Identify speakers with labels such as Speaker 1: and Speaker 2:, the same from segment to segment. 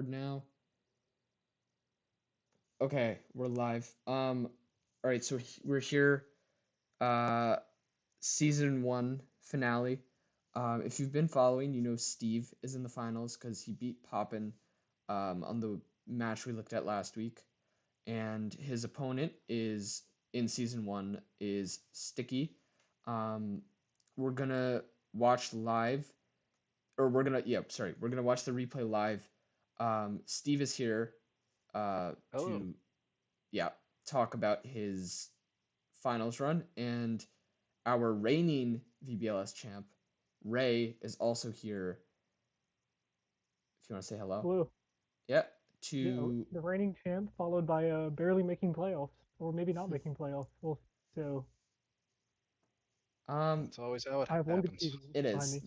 Speaker 1: record now. Okay, we're live. All right, so we're here. Uh, season one finale. If you've been following, you know Steve is in the finals because he beat Poppin, on the match we looked at last week, and his opponent is in season one is Sticky. Um, we're gonna watch live, or we're gonna watch the replay live. Steve is here
Speaker 2: Hello.
Speaker 1: to yeah, talk about his finals run. And our reigning VBL-S champ, Ray, is also here. If you want to say hello.
Speaker 2: Hello.
Speaker 1: Yeah,
Speaker 2: Yeah,
Speaker 1: to
Speaker 2: the reigning champ, followed by barely making playoffs, or maybe not making playoffs. Well, so
Speaker 1: um,
Speaker 2: That's always how it I have one good
Speaker 1: it
Speaker 2: season
Speaker 1: is.
Speaker 2: behind me.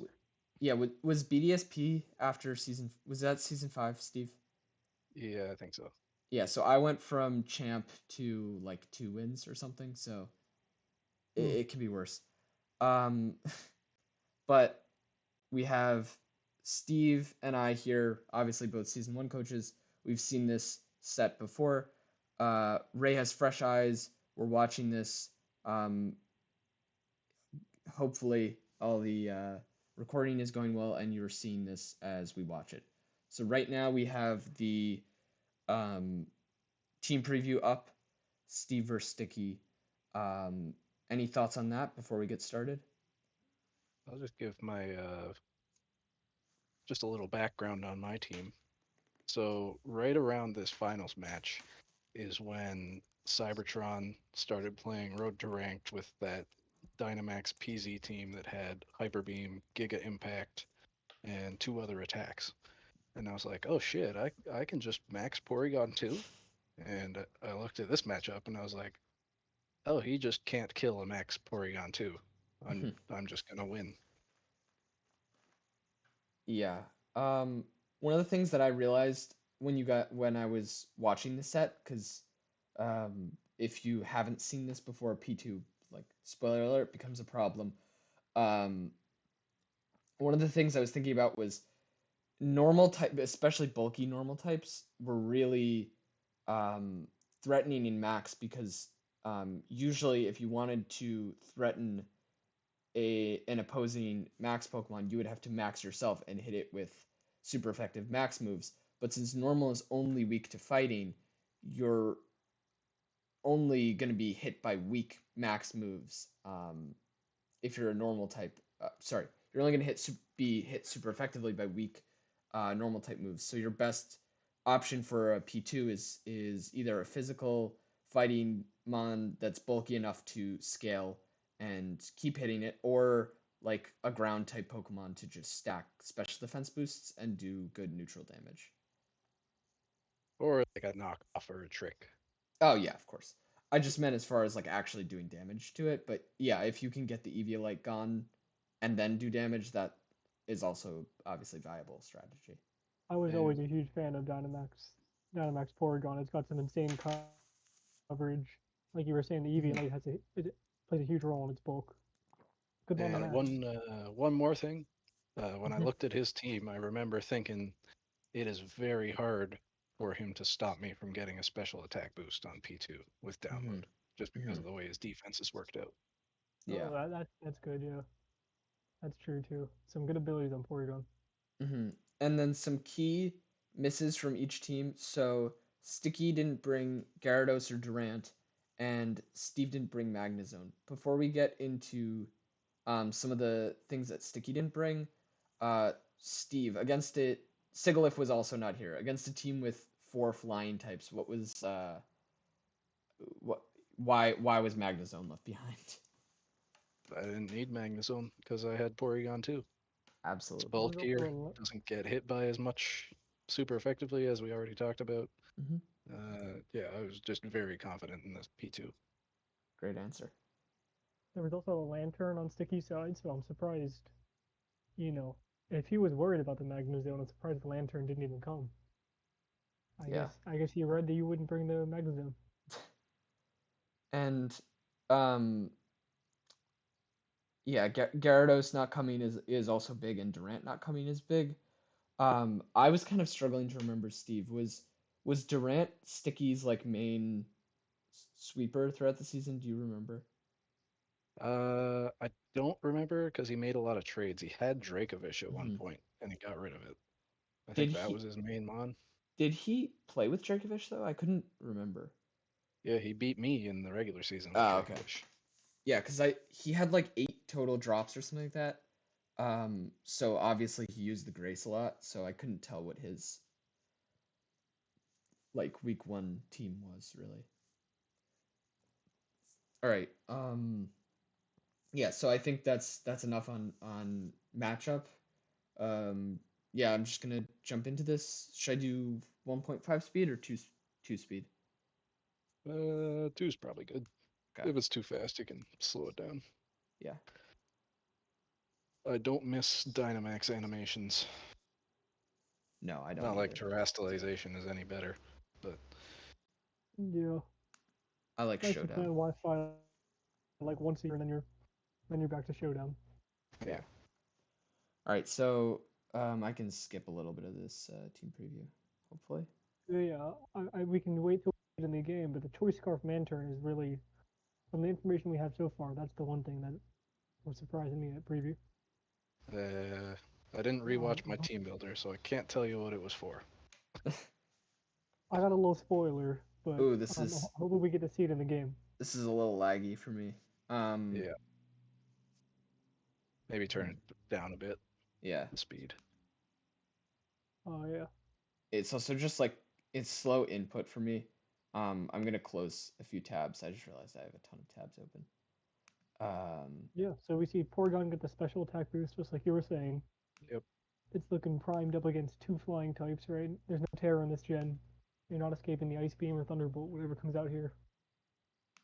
Speaker 1: Yeah, was BDSP after season? Was that season five, Steve?
Speaker 2: Yeah, I think so.
Speaker 1: Yeah, so I went from champ to like 2 wins or something. So
Speaker 2: Hmm.
Speaker 1: it can be worse. Um, but we have Steve and I here, obviously both season one coaches. We've seen this set before. Ray has fresh eyes. We're watching this. Um, Hopefully, all the recording is going well, and you're seeing this as we watch it. So right now we have the um, team preview up. Steve versus Sticky. Um, any thoughts on that before we get started?
Speaker 2: I'll just give my just a little background on my team. So right around this finals match is when Cybertron started playing Road to Ranked with that Dynamax PZ team that had Hyper Beam, Giga Impact, and two other attacks. And I was like, oh shit, I can just max Porygon too. And I looked at this matchup and I was like, oh, he just can't kill a max Porygon too. I'm just gonna win.
Speaker 1: Yeah. Um, One of the things that I realized when I was watching the set, because if you haven't seen this before, P2, like spoiler alert, becomes a problem. Um, One of the things I was thinking about was normal type, especially bulky normal types, were really um, threatening in max because usually if you wanted to threaten an opposing max Pokemon, you would have to max yourself and hit it with super effective max moves. But since normal is only weak to fighting, you're only going to be hit by weak max moves. If you're a normal type, sorry, you're only going to be hit super effectively by weak normal type moves. So your best option for a P2 is either a physical fighting mon that's bulky enough to scale and keep hitting it, or like a ground type Pokemon to just stack special defense boosts and do good neutral damage.
Speaker 2: Or like a knockoff or a trick.
Speaker 1: Oh yeah, of course. I just meant as far as like actually doing damage to it, but yeah, if you can get the Eviolite gone and then do damage, that is also obviously viable strategy.
Speaker 2: I was
Speaker 1: And
Speaker 2: always a huge fan of Dynamax Porygon. It's got some insane coverage. Like you were saying, the
Speaker 1: mhm,
Speaker 2: Evian has it plays a huge role in its bulk. Good one to
Speaker 1: and
Speaker 2: match. One more thing. When I
Speaker 1: mhm,
Speaker 2: looked at his team, I remember thinking it is very hard for him to stop me from getting a special attack boost on P2 with
Speaker 1: mhm,
Speaker 2: download, just because
Speaker 1: mhm,
Speaker 2: of the way his defense is worked out.
Speaker 1: yeah.
Speaker 2: Oh, that's good. Yeah, that's true too. Some good abilities on Porygon.
Speaker 1: And then some key misses from each team. So Sticky didn't bring Gyarados or Durant, and Steve didn't bring Magnezone. Before we get into some of the things that Sticky didn't bring, Steve, against it, Sigilyph was also not here. Against a team with four flying types, what why was Magnezone left behind?
Speaker 2: I didn't need Magnezone because I had Porygon too. It's
Speaker 1: Absolutely.
Speaker 2: bulkier, doesn't get hit by as much super effectively as we already talked about.
Speaker 1: Hmm.
Speaker 2: Yeah, I was just very confident in this P2.
Speaker 1: Great answer.
Speaker 2: There was also a lantern on Sticky side, so I'm surprised, you know, if he was worried about the Magnezone, I'm surprised the lantern didn't even come.
Speaker 1: Yeah.
Speaker 2: I guess he read that you wouldn't bring the Magnezone.
Speaker 1: And um yeah, Gyarados not coming is also big, and Durant not coming is big. I was kind of struggling to remember, Steve. Was Durant Sticky's like main sweeper throughout the season? Do you remember?
Speaker 2: I don't remember because he made a lot of trades. He had Dracovish at one
Speaker 1: Hmm.
Speaker 2: point, and he got rid of it. I
Speaker 1: Did
Speaker 2: think that
Speaker 1: he
Speaker 2: was his main mon.
Speaker 1: did he play with Djokovic though? I couldn't remember.
Speaker 2: Yeah, he beat me in the regular season with
Speaker 1: Oh, okay.
Speaker 2: Dracovish.
Speaker 1: Yeah, because I he had like 8 total drops or something like that. So obviously he used the Grace a lot, so I couldn't tell what his like week 1 team was really. All right. Yeah, so I think that's enough on matchup. Um, yeah, I'm just gonna jump into this. Should I do 1.5 speed or two speed?
Speaker 2: Two's probably good.
Speaker 1: Okay.
Speaker 2: If it's too fast, you can slow it down.
Speaker 1: Yeah.
Speaker 2: I don't miss Dynamax animations.
Speaker 1: No, I don't
Speaker 2: Not like
Speaker 1: either.
Speaker 2: terastallization is any better, but
Speaker 3: Yeah,
Speaker 1: I like
Speaker 3: nice to play
Speaker 1: Showdown.
Speaker 3: on Wi-Fi like once a year, and then you're back to Showdown.
Speaker 1: Yeah.
Speaker 2: yeah.
Speaker 1: All right, so I can skip a little bit of this team preview, hopefully.
Speaker 3: Yeah, we can wait till in the game, but the Choice Scarf Manturn is really, from the information we have so far, that's the one thing that was surprising me at preview.
Speaker 2: I didn't
Speaker 3: Um,
Speaker 2: rewatch my team builder, so I can't tell you what it was for.
Speaker 3: I got a little spoiler, but
Speaker 1: Ooh, this is
Speaker 3: hopefully we get to see it in the game.
Speaker 1: this is a little laggy for me. Um,
Speaker 2: Yeah, maybe turn
Speaker 1: hmm,
Speaker 2: it down a bit,
Speaker 1: yeah.
Speaker 2: the speed.
Speaker 3: Oh yeah,
Speaker 1: It's also just like it's slow input for me. I'm gonna close a few tabs. I just realized I have a ton of tabs open.
Speaker 3: yeah. So we see Porygon get the special attack boost, just like you were saying.
Speaker 2: Yep.
Speaker 3: It's looking primed up against 2 flying types, right? There's no Terror in this gen. You're not escaping the Ice Beam or Thunderbolt, whatever comes out here.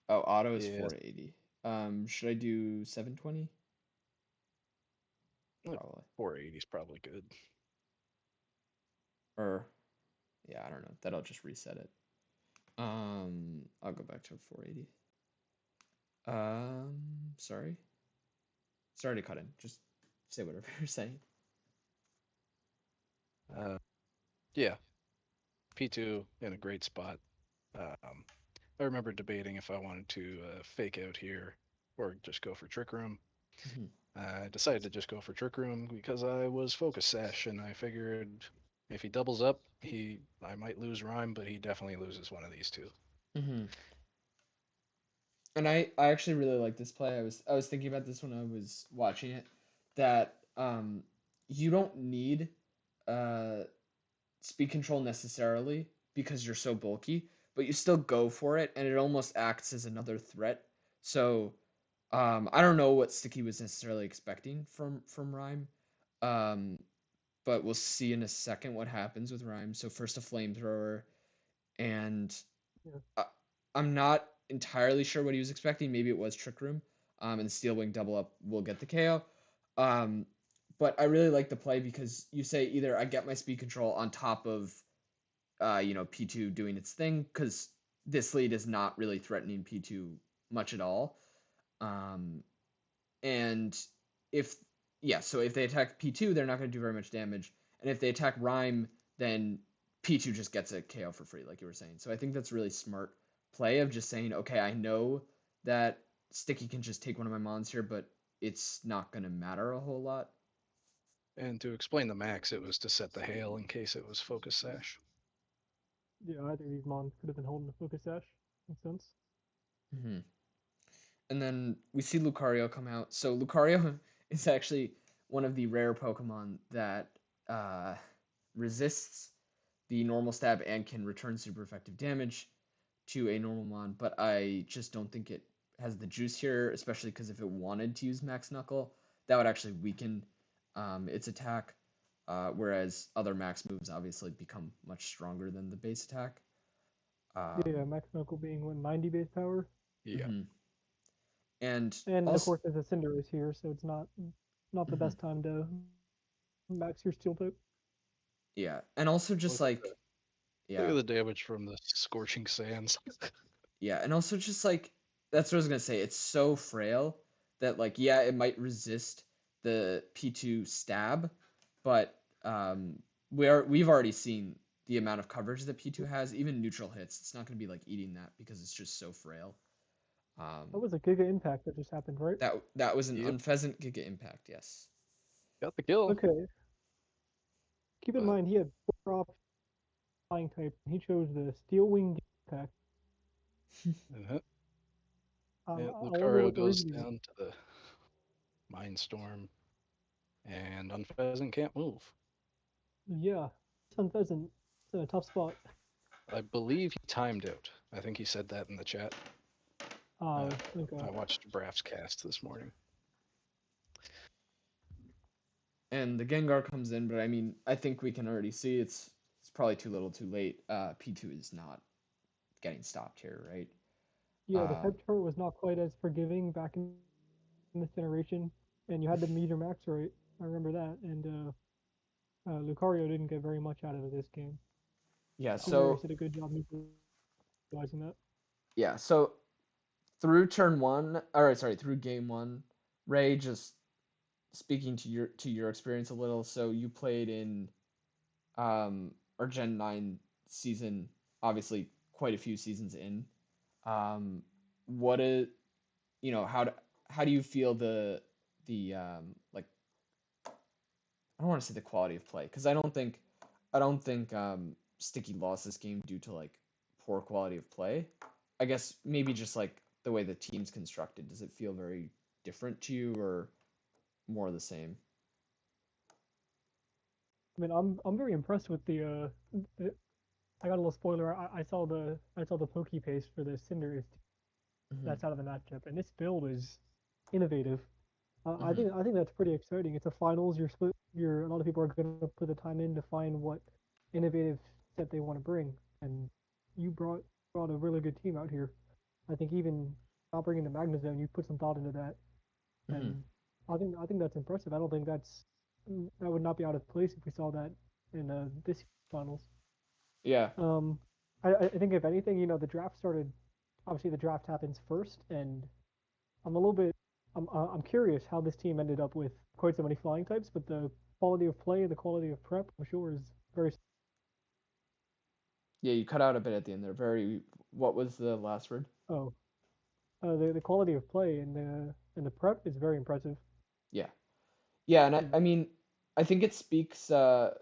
Speaker 1: oh, auto is
Speaker 2: Yeah,
Speaker 1: 480. Should I do 720?
Speaker 2: like
Speaker 1: Probably.
Speaker 2: 480 is probably good.
Speaker 1: Or yeah, I don't know. That'll just reset it. I'll go back to 480. Sorry. Sorry to cut in. Just say whatever you're saying.
Speaker 2: Uh, yeah, P2 in a great spot. Um, I remember debating if I wanted to fake out here or just go for Trick Room.
Speaker 1: Hmm.
Speaker 2: I decided to just go for Trick Room because I was Focus Sash, and I figured if he doubles up, I might lose Rhyme, but he definitely loses one of these two.
Speaker 1: Hmm. And I actually really like this play. I was thinking about this when I was watching it, that you don't need uh speed control necessarily because you're so bulky, but you still go for it, and it almost acts as another threat. So I don't know what Sticky was necessarily expecting from Rhyme, um, but we'll see in a second what happens with Rhyme. So first a flamethrower, and
Speaker 3: Yeah,
Speaker 1: I, I'm not entirely sure what he was expecting. Maybe it was Trick Room, and Steel Wing double up will get the KO. Um, but I really like the play because you say either I get my speed control on top of P2 doing its thing because this lead is not really threatening P2 much at all. Um, and if yeah, so if they attack P2, they're not going to do very much damage, and if they attack Rhyme, then P2 just gets a KO for free, like you were saying. So I think that's really smart play of just saying, okay, I know that Sticky can just take one of my mons here, but it's not going to matter a whole lot.
Speaker 2: And to explain the max, it was to set the hail in case it was Focus Sash.
Speaker 3: yeah. Either of these mons could have been holding the Focus Sash. Makes sense.
Speaker 1: Mm-hmm. And then we see Lucario come out. So Lucario is actually one of the rare Pokemon that uh, resists the normal stab and can return super effective damage to a normal mon, but I just don't think it has the juice here, especially because if it wanted to use Max Knuckle, that would actually weaken its attack, whereas other max moves obviously become much stronger than the base attack.
Speaker 3: Yeah,
Speaker 1: Um,
Speaker 3: Max Knuckle being what 90 base power,
Speaker 2: Yeah.
Speaker 1: mhm. And
Speaker 3: and of
Speaker 1: also,
Speaker 3: course there's a Cinderace here, so it's not the
Speaker 1: mhm,
Speaker 3: best time to max your Steel type.
Speaker 1: yeah, and also just
Speaker 2: Look at
Speaker 1: like,
Speaker 2: the look
Speaker 1: yeah,
Speaker 2: at the damage from the Scorching Sands.
Speaker 1: yeah, and also just like that's what I was gonna say. It's so frail that like yeah, it might resist the P2 stab, but we've already seen the amount of coverage that P2 has, even neutral hits. It's not going to be like eating that because it's just so frail.
Speaker 3: That
Speaker 1: Um,
Speaker 3: was a Giga impact that just happened, right?
Speaker 1: that was an
Speaker 2: Yep,
Speaker 1: unpheasant Giga impact, yes.
Speaker 2: got the kill.
Speaker 3: Okay. Keep in
Speaker 2: But
Speaker 3: mind he had 4 flying type. He chose the Steel Wing impact.
Speaker 2: uh yeah,
Speaker 3: I wonder
Speaker 2: Lucario
Speaker 3: what the
Speaker 2: goes
Speaker 3: reason is.
Speaker 2: down to the Mindstorm, and Unpheasant can't move.
Speaker 3: Yeah, Sun Pheasant. It's in a tough spot.
Speaker 2: I believe he timed out. I think he said that in the chat.
Speaker 3: Okay.
Speaker 2: I watched Braff's cast this morning.
Speaker 1: And the Gengar comes in, but I mean, I think we can already see it's probably too little, too late. P2 is not getting stopped here, right?
Speaker 3: Yeah, the
Speaker 1: Uh,
Speaker 3: Pep Chart was not quite as forgiving back in this generation, and you had to meter max right. I remember that, and Lucario didn't get very much out of this game.
Speaker 1: yeah,
Speaker 3: Team Rarius
Speaker 1: so
Speaker 3: did a good job neutralizing that.
Speaker 1: yeah, so through turn one, or sorry, through game one, Ray, just speaking to your experience a little. So you played in our Gen 9 season, obviously quite a few seasons in. What is how do you feel the like I don't want to say the quality of play because I don't think Sticky lost this game due to like poor quality of play. I guess maybe just like the way the team's constructed. Does it feel very different to you or more the same?
Speaker 3: I mean, I'm very impressed with the I got a little spoiler. I saw the Poke Paste for the Cinderace
Speaker 1: Hmm.
Speaker 3: that's out of the matchup, and this build is innovative. I
Speaker 1: Hmm.
Speaker 3: think that's pretty exciting. It's a finals. A lot of people are going to put the time in to find what innovative set they want to bring, and you brought a really good team out here. I think even not bringing the Magna Zone, you put some thought into that,
Speaker 1: Hmm.
Speaker 3: and I think that's impressive. I don't think that would not be out of place if we saw that in this finals.
Speaker 1: Yeah.
Speaker 3: Um, I think if anything, the draft started. Obviously, the draft happens first, and I'm a little bit. I'm curious how this team ended up with quite so many flying types, but the quality of play and the quality of prep, I'm sure, is very.
Speaker 1: Yeah, you cut out a bit at the end there. Very. What was the last word?
Speaker 3: Oh, the quality of play and the prep is very impressive.
Speaker 1: Yeah. Yeah, and
Speaker 3: Yeah,
Speaker 1: I mean, I think it speaks to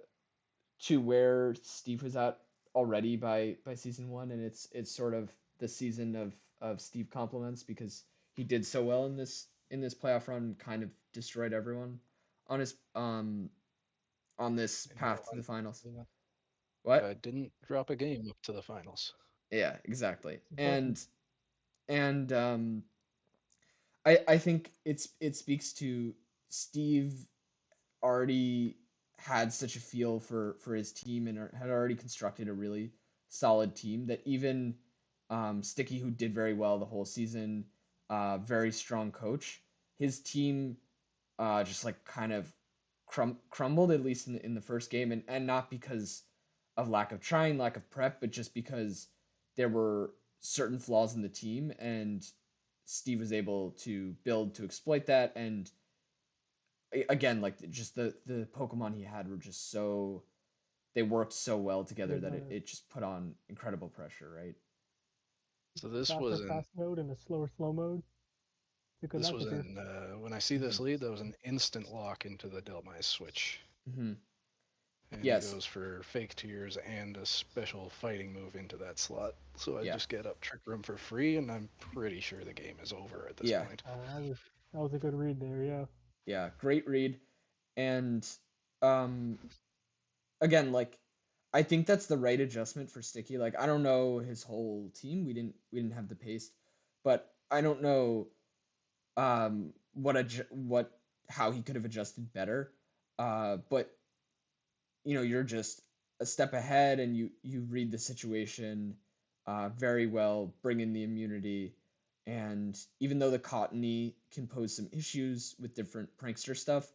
Speaker 1: where Steve was at already by season one, and it's sort of the season of Steve compliments because he did so well in this playoff run, and kind of destroyed everyone on his on this
Speaker 2: And
Speaker 1: path to the finals.
Speaker 2: no
Speaker 1: What?
Speaker 2: didn't drop a game up to the finals.
Speaker 1: Yeah, exactly.
Speaker 3: it's impressive.
Speaker 1: And I think it speaks to Steve already had such a feel for his team and had already constructed a really solid team that even Sticky, who did very well the whole season, very strong coach, his team just like kind of crumbled at least in the first game, and not because of lack of trying, lack of prep, but just because there were certain flaws in the team, and Steve was able to build to exploit that. And again, like just the Pokemon he had were just so they worked so well together
Speaker 3: With
Speaker 1: that it just put on incredible pressure, right?
Speaker 2: So this was
Speaker 3: faster
Speaker 2: in
Speaker 3: fast mode and a slower slow mode, it's a good
Speaker 2: this was
Speaker 3: matchup here.
Speaker 2: in when I see
Speaker 1: Hmm.
Speaker 2: this lead, that was an instant lock into the Delmise switch.
Speaker 1: Hmm.
Speaker 2: And he
Speaker 1: Yes.
Speaker 2: goes for fake tears and a special fighting move into that slot. So I
Speaker 1: Yeah.
Speaker 2: just get up Trick Room for free, and I'm pretty sure the game is over at this
Speaker 1: Yeah.
Speaker 2: point.
Speaker 3: That was a good read there. Yeah.
Speaker 1: Yeah. Great read. And um again, like I think that's the right adjustment for Sticky. Like I don't know his whole team. We didn't have the paste, but I don't know what how he could have adjusted better. But you're just a step ahead and you read the situation very well, bring in the immunity, and even though the Cottony can pose some issues with different prankster stuff,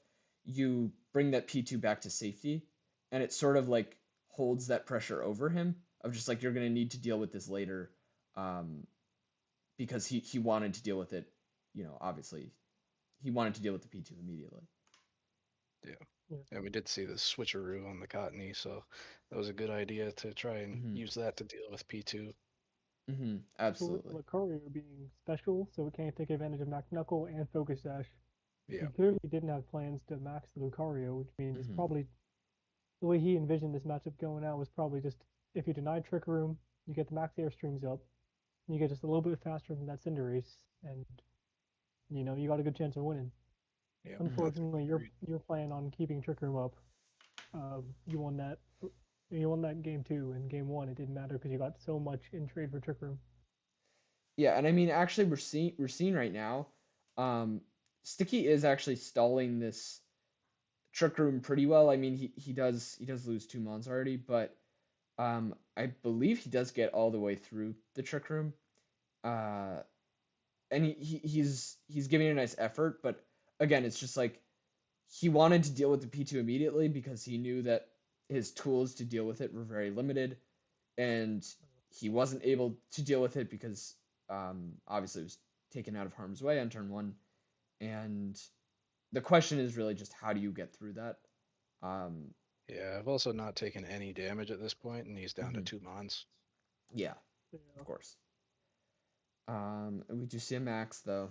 Speaker 1: you bring that P2 back to safety, and it sort of like holds that pressure over him of just like you're gonna need to deal with this later, um, because he wanted to deal with it, obviously he wanted to deal with the P2 immediately.
Speaker 2: Yeah. And we did see the switcheroo on the Cottony, so that was a good idea to try and
Speaker 1: Mm-hmm.
Speaker 2: use that to deal with P2.
Speaker 1: Mm-hmm.
Speaker 3: So with
Speaker 1: Absolutely.
Speaker 3: Lucario being special, so it can't take advantage of Max Knuckle and Focus Dash,
Speaker 2: Yeah.
Speaker 3: he clearly didn't have plans to max the Lucario, which means
Speaker 1: Mm-hmm.
Speaker 3: probably the way he envisioned this matchup going out was probably just if you deny Trick Room, you get the max airstrings up, and you get just a little bit faster than that Cinderace, and you got a good chance of winning.
Speaker 2: Yeah.
Speaker 1: Mm-hmm.
Speaker 2: That's
Speaker 3: Unfortunately,
Speaker 2: agreed.
Speaker 3: your plan on keeping Trick Room up, you won that. You won that game two. In game one, it didn't matter because you got so much in trade for Trick Room.
Speaker 1: Yeah, and I mean, actually, we're seeing right now, um, Sticky is actually stalling this Trick Room pretty well. I mean, he does lose two mons already, but I believe he does get all the way through the Trick Room. Uh, and he's giving a nice effort, but again, it's just like he wanted to deal with the P2 immediately because he knew that his tools to deal with it were very limited, and he wasn't able to deal with it because obviously it was taken out of harm's way on turn one. And the question is really just how do you get through that? Um,
Speaker 2: Yeah, I've also not taken any damage at this point, and he's down to
Speaker 1: mhm,
Speaker 2: 2 mons.
Speaker 1: yeah,
Speaker 3: Yeah.
Speaker 1: of course. We do see a max though.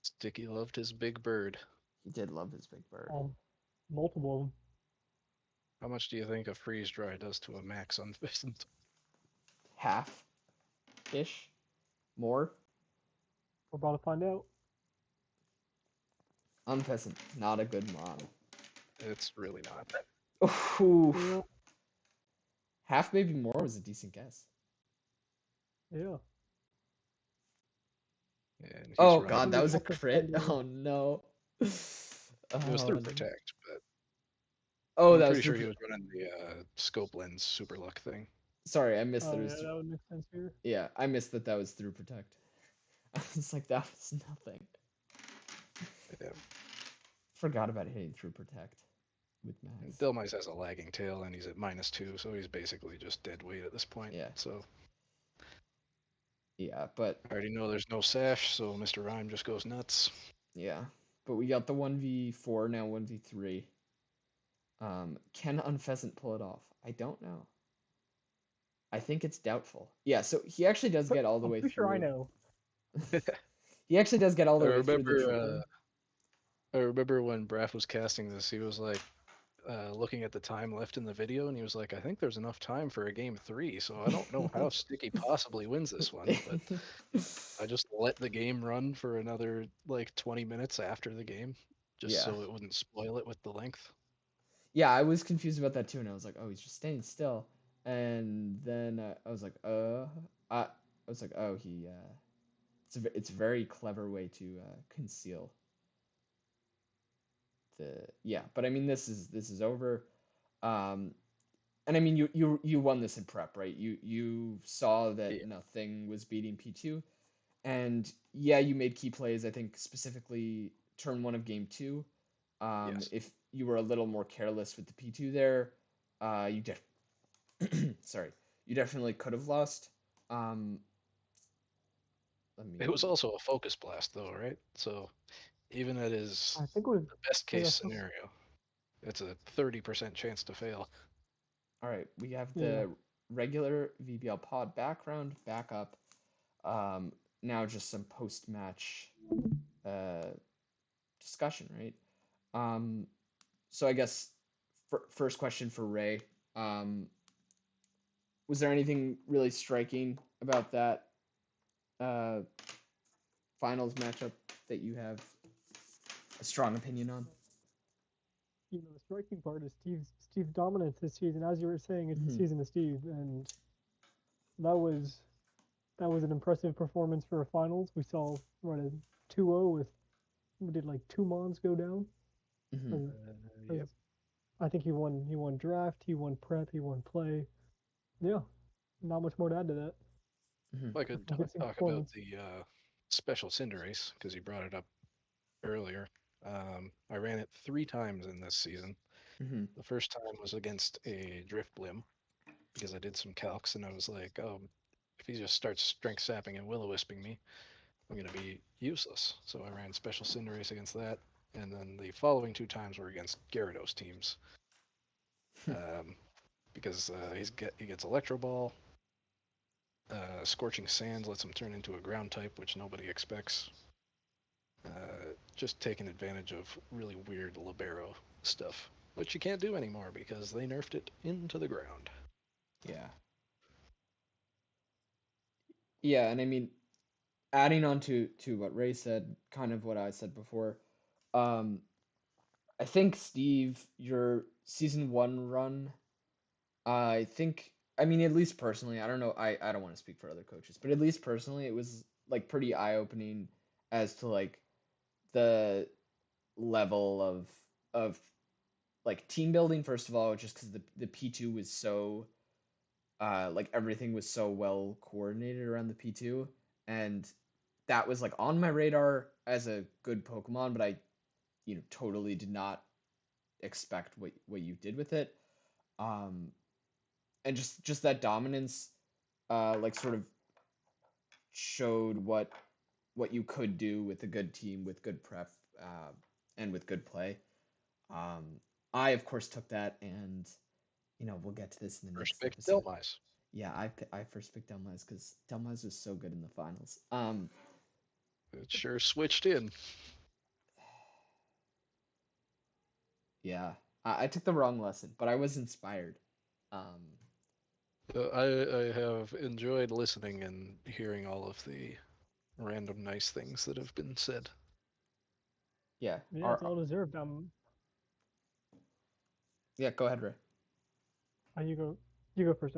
Speaker 2: Sticky loved his big bird.
Speaker 1: He did love his big bird.
Speaker 3: Multiple of them.
Speaker 2: How much do you think a freeze dry does to a max on Pheasant?
Speaker 1: Half ish, more.
Speaker 3: We're about to find out.
Speaker 1: Unpheasant, not a good mon.
Speaker 2: It's really not.
Speaker 1: Oof.
Speaker 3: Yeah,
Speaker 1: Half maybe more was a decent guess.
Speaker 3: yeah.
Speaker 2: And he's
Speaker 1: Oh
Speaker 3: I
Speaker 2: running.
Speaker 1: god,
Speaker 3: think
Speaker 1: that
Speaker 3: it's
Speaker 1: was a
Speaker 3: tough to
Speaker 1: crit.
Speaker 3: find a.
Speaker 1: Oh no.
Speaker 2: It was through
Speaker 1: Oh,
Speaker 2: Protect, but
Speaker 1: oh,
Speaker 2: I'm
Speaker 1: that was
Speaker 2: pretty
Speaker 1: through.
Speaker 2: sure he was running the scope lens super luck thing.
Speaker 1: Sorry, I missed that
Speaker 3: Oh
Speaker 1: it
Speaker 3: yeah,
Speaker 1: was through.
Speaker 3: that would make sense here.
Speaker 1: Yeah, I missed that that was through protect. I was like, that was nothing.
Speaker 2: Yeah.
Speaker 1: Forgot about hitting through protect with
Speaker 2: And
Speaker 1: max.
Speaker 2: Delmice has a lagging tail, and he's at -2, so he's basically just dead weight at this point.
Speaker 1: Yeah,
Speaker 2: So
Speaker 1: yeah, but
Speaker 2: I already know there's no sash, so Mr. Rhyme just goes nuts.
Speaker 1: yeah, but we got the 1v4 now 1v3. Can Unpheasant pull it off? I don't know. I think it's doubtful. Yeah, so he actually does get all the
Speaker 3: I'm
Speaker 1: way
Speaker 3: pretty sure I
Speaker 1: through.
Speaker 3: know.
Speaker 1: He actually does get all
Speaker 2: I
Speaker 1: the way through the
Speaker 2: remember
Speaker 1: trick room.
Speaker 2: I remember when Braff was casting this, he was like looking at the time left in the video, and he was like, "I think there's enough time for a game 3, so I don't know how Sticky possibly wins this one, but I just let the game run for another like 20 minutes after the game, just
Speaker 1: Yeah.
Speaker 2: so it wouldn't spoil it with the length."
Speaker 1: Yeah, I was confused about that too, and I was like, oh, he's just staying still. And then I was like, I was like, oh, it's a very clever way to conceal the yeah. But I mean, this is over. Um, and I mean, you won this in prep, right? You saw that
Speaker 2: Yeah.
Speaker 1: nothing was beating P2, and yeah, you made key plays. I think specifically turn one of game two.
Speaker 2: Yes.
Speaker 1: If you were a little more careless with the P2 there, you sorry, you definitely could have lost. Um, let
Speaker 2: It was
Speaker 1: me.
Speaker 2: also a focus blast, though, right? So even at his
Speaker 3: I think it was.
Speaker 2: the best case
Speaker 3: Yeah,
Speaker 2: scenario, it's a 30% chance to fail.
Speaker 1: All right, we have
Speaker 3: yeah.
Speaker 1: the regular VBL pod background backup. Um, Now just some post match uh, discussion, right? Um, so I guess first question for Ray. Um, was there anything really striking about that uh, finals matchup that you have a strong opinion on?
Speaker 3: The striking part is Steve's dominance this season. As you were saying, it's the
Speaker 1: Hmm.
Speaker 3: season of Steve, and that was that was an impressive performance for a finals. We saw what a 2-0 with we did like two mons go down.
Speaker 1: Hmm.
Speaker 3: As,
Speaker 2: Yep.
Speaker 3: I think he won draft, he won prep, he won play. Yeah, not much more to add to that.
Speaker 1: Hmm.
Speaker 2: I could
Speaker 3: Convincing
Speaker 2: talk about
Speaker 3: performance.
Speaker 2: the special Cinderace because you brought it up earlier. I ran it 3 times in this season.
Speaker 1: Hmm.
Speaker 2: The first time was against a Drift Blim because I did some calcs and I was like, oh, if he just starts strength sapping and will-o-wisping me, I'm going to be useless. So I ran Special Cinderace against that. And then the following 2 times were against Gyarados teams. Um, because he gets Electro Ball. Scorching Sands lets him turn into a ground type, which nobody expects. Just taking advantage of really weird Libero stuff, which you can't do anymore because they nerfed it into the ground.
Speaker 1: Yeah. Yeah, and I mean, adding on to what Ray said, kind of what I said before, um, I think Steve, your season one run, I think, I mean, at least personally, I don't know, I don't want to speak for other coaches, but at least personally, it was like pretty eye-opening as to like the level of like team building, first of all, just because the P2 was so like everything was so well coordinated around the P2, and that was like on my radar as a good Pokemon, but I, totally did not expect what you did with it. Um, and just that dominance, like sort of showed what you could do with a good team, with good prep, uh, and with good play. Um, I of course took that, and we'll get to this in the
Speaker 2: First
Speaker 1: next
Speaker 2: pick
Speaker 1: episode.
Speaker 2: Delmise.
Speaker 1: Yeah, I first picked Delmise because Delmise was so good in the finals.
Speaker 2: It sure switched in.
Speaker 1: Yeah, I took the wrong lesson, but I was inspired. Um,
Speaker 2: I have enjoyed listening and hearing all of the random nice things that have been said.
Speaker 1: yeah,
Speaker 3: Yeah, it's all deserved.
Speaker 1: yeah. Go ahead, Ray.
Speaker 3: You go. You go first.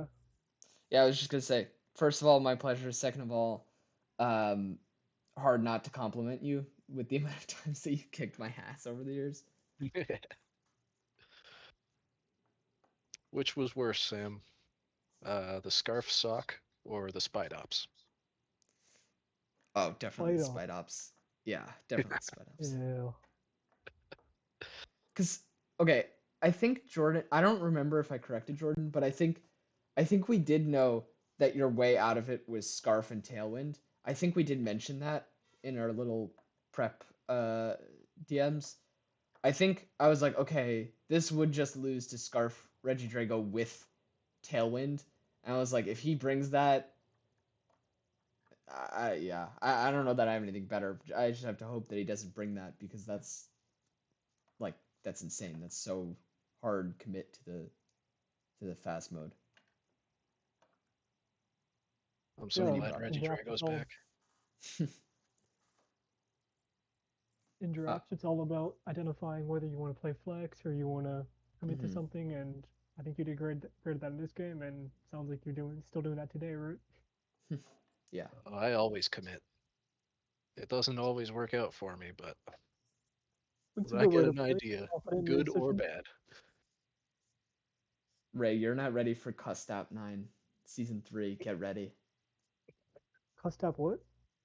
Speaker 1: Yeah, I was just gonna say. First of all, my pleasure. Second of all, um, hard not to compliment you with the amount of times that you kicked my ass over the years.
Speaker 2: Which was worse, Sam? The scarf sock or the Spidops?
Speaker 1: Oh, definitely the
Speaker 3: Fight off.
Speaker 1: Spite Ops. Yeah, definitely the Spite Ops.
Speaker 3: Yeah.
Speaker 1: Because okay, I think Jordan. I don't remember if I corrected Jordan, but I think we did know that your way out of it was Scarf and Tailwind. I think we did mention that in our little prep DMs. I think I was like, okay, this would just lose to Scarf Regidrago with Tailwind. And I was like, if he brings that, yeah, I don't know that I have anything better. I just have to hope that he doesn't bring that because like that's insane. That's so hard commit to the fast mode.
Speaker 2: I'm
Speaker 1: And
Speaker 2: so
Speaker 1: then
Speaker 3: Yeah.
Speaker 1: he
Speaker 2: glad
Speaker 1: brought it.
Speaker 3: In draft,
Speaker 2: Regidrago's back.
Speaker 3: in
Speaker 1: uh,
Speaker 3: drafts, it's all about identifying whether you want to play flex or you want to commit to
Speaker 1: mhm.
Speaker 3: something. And I think you did great at that in this game, and sounds like you're still doing that today, right?
Speaker 1: Yeah,
Speaker 2: I always commit. It doesn't always work out for me, but
Speaker 3: It's a
Speaker 2: when I
Speaker 3: good way
Speaker 2: get
Speaker 3: to
Speaker 2: an
Speaker 3: play.
Speaker 2: idea,
Speaker 3: Confident in your
Speaker 2: good or
Speaker 3: decision.
Speaker 2: bad,
Speaker 1: Ray, you're not ready for Custap 9 season 3. Get ready.
Speaker 3: Custap what?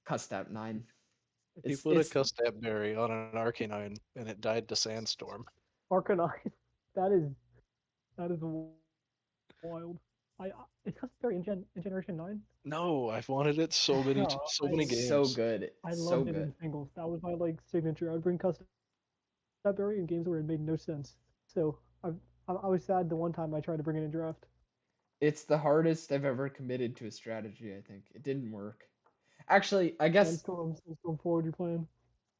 Speaker 1: Custap 9.
Speaker 2: he
Speaker 1: It's
Speaker 2: put a
Speaker 1: it's
Speaker 2: Custap berry on an Arcanine and it died to Sandstorm.
Speaker 3: Arcanine. that is wild. Is Custap in Generation 9?
Speaker 2: No, I've wanted it so many
Speaker 3: Oh,
Speaker 2: so many
Speaker 1: so
Speaker 2: games.
Speaker 1: good.
Speaker 3: I
Speaker 1: So
Speaker 3: loved it
Speaker 1: good.
Speaker 3: in singles. That was my like signature. I would bring Custap Berry in games where it made no sense. So I was sad the one time I tried to bring it in draft.
Speaker 1: It's the hardest I've ever committed to a strategy, I think. It didn't work. Actually, I guess
Speaker 3: Sandstorm forward your plan.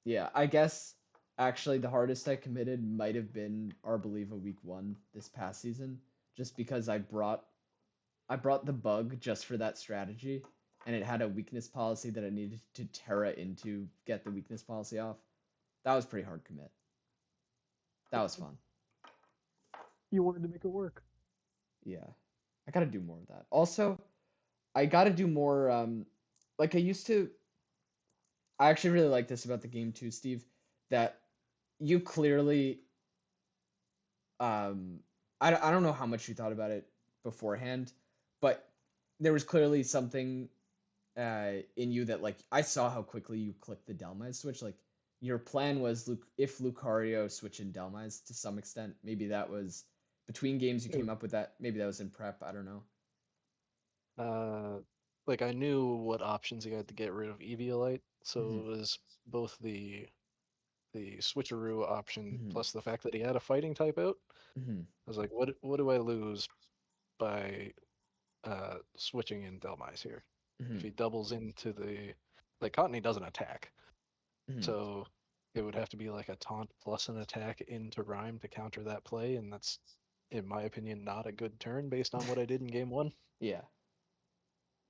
Speaker 1: yeah, I guess actually the hardest I committed might have been Arboliva week 1 this past season just because I brought the bug just for that strategy, and it had a weakness policy that I needed to Terra into get the weakness policy off. That was pretty hard commit. That was fun.
Speaker 3: You wanted to make it work.
Speaker 1: Yeah, I gotta do more of that. Also, I gotta do more. Like I used to. I actually really like this about the game too, Steve. That you clearly. Um, I don't know how much you thought about it beforehand, but there was clearly something in you that like I saw how quickly you clicked the Delmise switch. Like your plan was if Lucario switched in Delmise to some extent. Maybe that was between games you
Speaker 2: It-
Speaker 1: came up with that. Maybe that was in prep. I don't know.
Speaker 2: Uh, like I knew what options he had to get rid of Eviolite, So
Speaker 1: Hmm.
Speaker 2: it was both the switcheroo option
Speaker 1: Hmm.
Speaker 2: plus the fact that he had a fighting type out.
Speaker 1: Hmm.
Speaker 2: I was like, what do I lose by switching in Delmise here? If
Speaker 1: Hmm.
Speaker 2: he doubles into the like Cottony doesn't attack,
Speaker 1: Hmm.
Speaker 2: so it would have to be like a taunt plus an attack into Rhyme to counter that play, and that's, in my opinion, not a good turn based on what I did in game one.
Speaker 1: Yeah.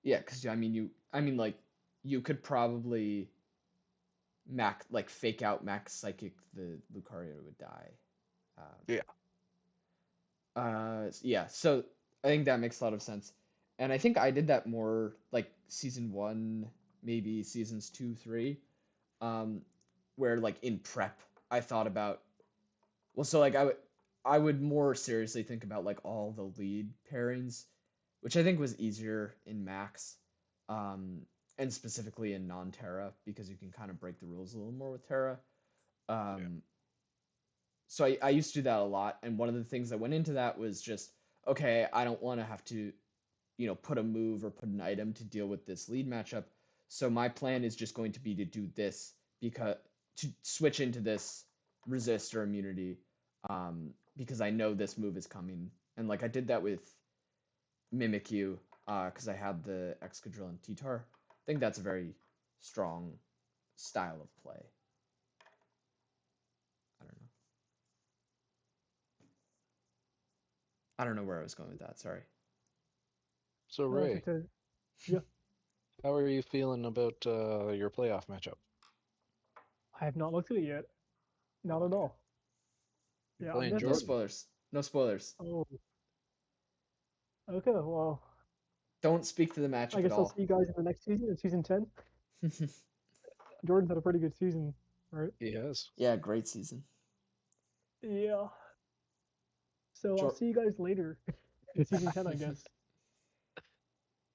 Speaker 1: Yeah, because I mean, like, you could probably max, like, fake out max psychic the Lucario would die. Um,
Speaker 2: Yeah,
Speaker 1: yeah, so I think that makes a lot of sense. And I think I did that more like season one, maybe seasons two, three, um, where like in prep, I thought about, well, so like I would more seriously think about like all the lead pairings, which I think was easier in Max, um, and specifically in non-Terra because you can kind of break the rules a little more with Terra.
Speaker 2: yeah.
Speaker 1: Um, so I used to do that a lot, and one of the things that went into that was just, okay, I don't want to have to, put a move or put an item to deal with this lead matchup. So my plan is just going to be to do this because to switch into this resist or immunity, because I know this move is coming. And like I did that with Mimikyu, because I had the Excadrill and T-Tar. I think that's a very strong style of play. I don't know. I don't know where I was going with that. Sorry.
Speaker 2: So
Speaker 3: No, I
Speaker 2: Ray,
Speaker 3: think that yeah,
Speaker 2: how are you feeling about your playoff matchup?
Speaker 3: I have not looked at it yet. Not
Speaker 2: Oh,
Speaker 3: at
Speaker 2: okay.
Speaker 3: all.
Speaker 2: You're
Speaker 3: Yeah, I'm
Speaker 2: playing
Speaker 1: No
Speaker 3: definitely.
Speaker 2: Jordan.
Speaker 1: spoilers. No spoilers.
Speaker 3: Oh, okay. Well,
Speaker 1: Don't speak to the
Speaker 3: I
Speaker 1: matchup at
Speaker 3: guess I'll
Speaker 1: all.
Speaker 3: see you guys in the next season, in season 10. Jordan's had a pretty good season, right?
Speaker 2: He has.
Speaker 1: Yeah, great season.
Speaker 3: Yeah. So I'll
Speaker 1: Jor-
Speaker 3: see you guys later in season 10, I guess.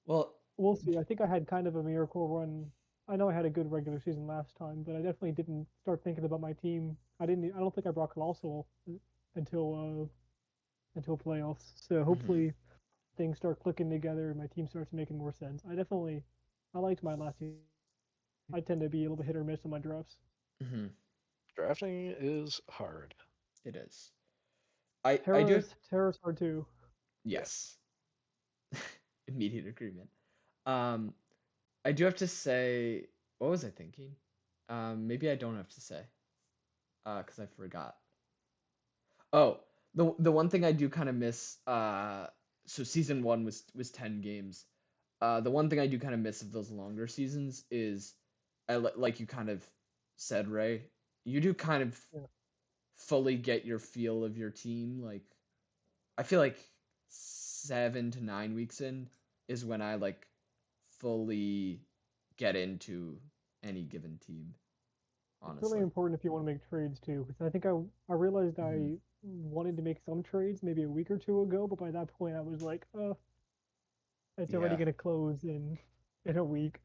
Speaker 1: well,
Speaker 3: We'll see. I think I had kind of a miracle run. I know I had a good regular season last time, but I definitely didn't start thinking about my team. I didn't. I don't think I brought Colossal until until playoffs. So
Speaker 1: mhm,
Speaker 3: hopefully things start clicking together and my team starts making more sense. I liked my last season. I tend to be a little bit hit or miss on my drafts.
Speaker 1: mhm,
Speaker 2: Drafting is hard.
Speaker 1: it is. I do.
Speaker 3: Terra's hard too.
Speaker 2: Yes.
Speaker 1: Yes. Immediate agreement. Um, I do have to say, what was I thinking? Maybe I don't have to say, because I forgot. Oh, the one thing I do kind of miss. So season one was 10 games. The one thing I do kind of miss of those longer seasons is, like you kind of said, Ray, you do kind of
Speaker 3: Yeah.
Speaker 1: fully get your feel of your team. Like I feel like 7 to 9 weeks in is when I like fully get into any given team,
Speaker 3: It's really
Speaker 1: honestly.
Speaker 3: important if you want to make trades too, because I think I realized
Speaker 1: Hmm.
Speaker 3: I wanted to make some trades maybe a week or two ago, but by that point I was like, it's already
Speaker 1: Yeah,
Speaker 3: gonna close in a week.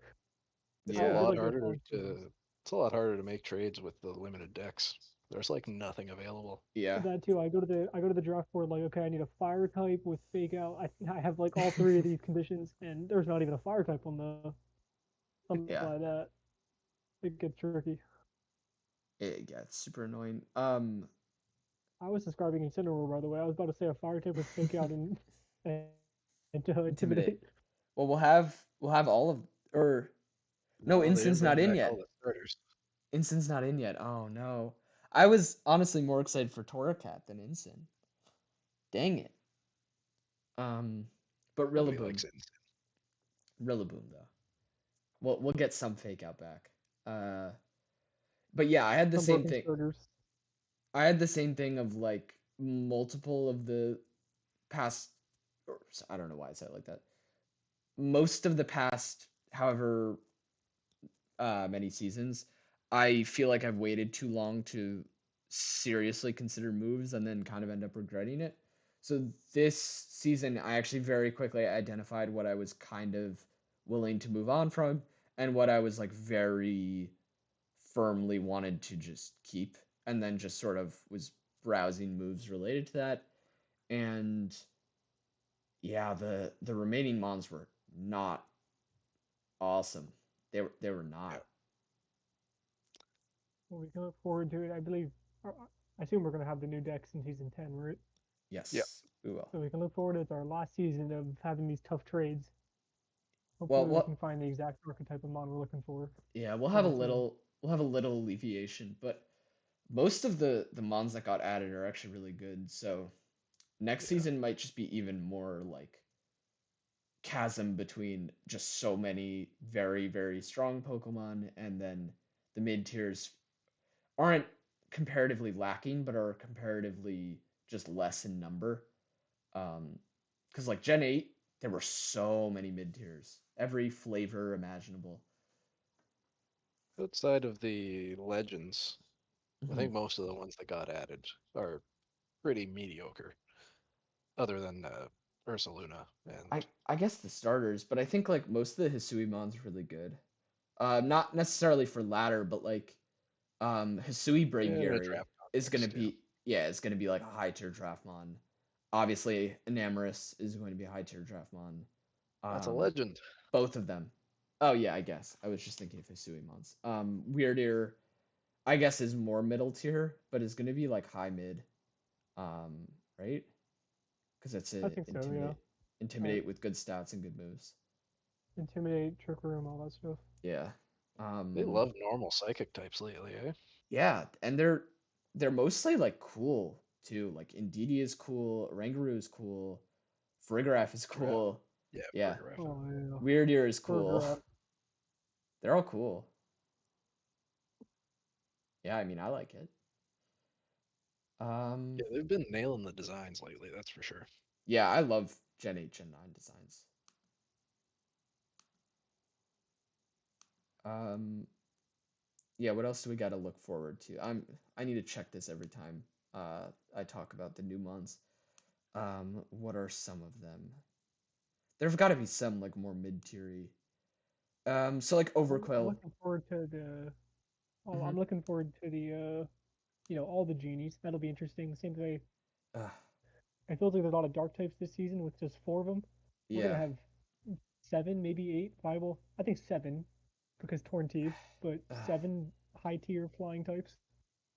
Speaker 2: It's a
Speaker 3: I
Speaker 1: yeah,
Speaker 3: did
Speaker 2: lot
Speaker 3: like those
Speaker 2: harder
Speaker 3: long trades.
Speaker 2: to it's a lot harder to make trades with the limited decks. There's like nothing available.
Speaker 1: yeah,
Speaker 3: That too. I go to the draft board like, okay, I need a fire type with fake out. I have like all three of these conditions, and there's not even a fire type on the something
Speaker 1: yeah.
Speaker 3: like that. It gets tricky.
Speaker 1: It gets super annoying.
Speaker 3: I was describing Incineroar, by the way. I was about to say a fire type with fake out and, and
Speaker 1: Intimidate.
Speaker 3: intimidate.
Speaker 1: Well, we'll have all of, or no,
Speaker 2: Well, they didn't
Speaker 1: Instin's
Speaker 2: bring
Speaker 1: not in
Speaker 2: back all
Speaker 1: yet.
Speaker 2: the starters.
Speaker 1: Instin's not in yet. Oh no. I was honestly more excited for Torracat than Instant. Dang it. Um, but
Speaker 2: Nobody
Speaker 1: Rillaboom,
Speaker 2: likes it.
Speaker 1: Rillaboom though. We'll get some fake out back. Uh, but yeah, I had the
Speaker 3: Some
Speaker 1: same
Speaker 3: broken
Speaker 1: thing.
Speaker 3: starters.
Speaker 1: I had the same thing of like multiple of the past. Or, I don't know why I said it like that. Most of the past, however many seasons, I feel like I've waited too long to seriously consider moves and then kind of end up regretting it. So this season, I actually very quickly identified what I was kind of willing to move on from and what I was like very firmly wanted to just keep, and then just sort of was browsing moves related to that. And yeah, the remaining mons were not awesome. They were
Speaker 2: Yeah.
Speaker 1: not.
Speaker 3: Well, we can look forward to it. I believe. I assume we're gonna have the new decks in season 10, right?
Speaker 2: Yeah.
Speaker 1: Yes, we will.
Speaker 3: So we can look forward to it's our last season of having these tough trades.
Speaker 1: Well,
Speaker 3: Hopefully, we can
Speaker 1: what?
Speaker 3: find the exact archetype of mon we're looking for
Speaker 1: Yeah,
Speaker 3: for the team.
Speaker 1: we'll have a little alleviation, but most of the mons that got added are actually really good. So next
Speaker 2: Yeah.
Speaker 1: season might just be even more like chasm between just so many very strong Pokemon, and then the mid tiers aren't comparatively lacking, but are comparatively just less in number. Because like Gen 8, there were so many mid tiers, every flavor imaginable.
Speaker 2: Outside of the legends, I
Speaker 1: Hmm.
Speaker 2: think most of the ones that got added are pretty mediocre, other than Ursaluna and
Speaker 1: I guess the starters, but I think like most of the Hisui mons are really good. Not necessarily for ladder, but like Hisui
Speaker 2: in a
Speaker 1: Braviary
Speaker 2: draft
Speaker 1: is gonna
Speaker 2: context. Yeah,
Speaker 1: be, yeah, it's gonna be like a high tier draft mon. Obviously, Enamorus is going to be a high tier draft mon.
Speaker 2: that's a
Speaker 1: Um,
Speaker 2: legend.
Speaker 1: both of them. Oh yeah, I guess I was just thinking of Hisui mons. Weird Ear, I guess, is more middle tier, but is gonna be like high mid. Right? Because it's
Speaker 3: I
Speaker 1: a
Speaker 3: think so. Yeah. Uh,
Speaker 1: intimidate with good stats and good moves.
Speaker 3: intimidate, trick room, all that stuff.
Speaker 1: Yeah.
Speaker 2: They
Speaker 1: Um,
Speaker 2: love normal psychic types lately, eh?
Speaker 1: yeah, and they're mostly like cool too. Like Indeedee is cool, Rangaroo is cool, Farigiraf is
Speaker 2: Graph.
Speaker 1: cool.
Speaker 2: Yeah,
Speaker 1: Yeah,
Speaker 2: Farigiraf.
Speaker 3: Oh yeah.
Speaker 1: Weird Ear is cool.
Speaker 3: Burger.
Speaker 1: They're all cool. Yeah, I mean I like it. Um,
Speaker 2: Yeah, they've been nailing the designs lately, that's for sure.
Speaker 1: yeah, I love Gen 8, Gen 9 designs. Um, yeah, what else do we got to look forward to? I need to check this every time I talk about the new months. What are some of them? There's got to be some like more mid-tiery. So like
Speaker 3: I'm
Speaker 1: Overquill.
Speaker 3: looking forward to the. Oh,
Speaker 1: Hmm.
Speaker 3: I'm looking forward to the. All the genies. That'll be interesting. Same way.
Speaker 1: Uh,
Speaker 3: I feel like there's a lot of dark types this season with just four of them. We're gonna
Speaker 1: yeah.
Speaker 3: have seven, maybe eight viable. I think seven because torn teeth, but
Speaker 1: Uh,
Speaker 3: seven high tier flying types.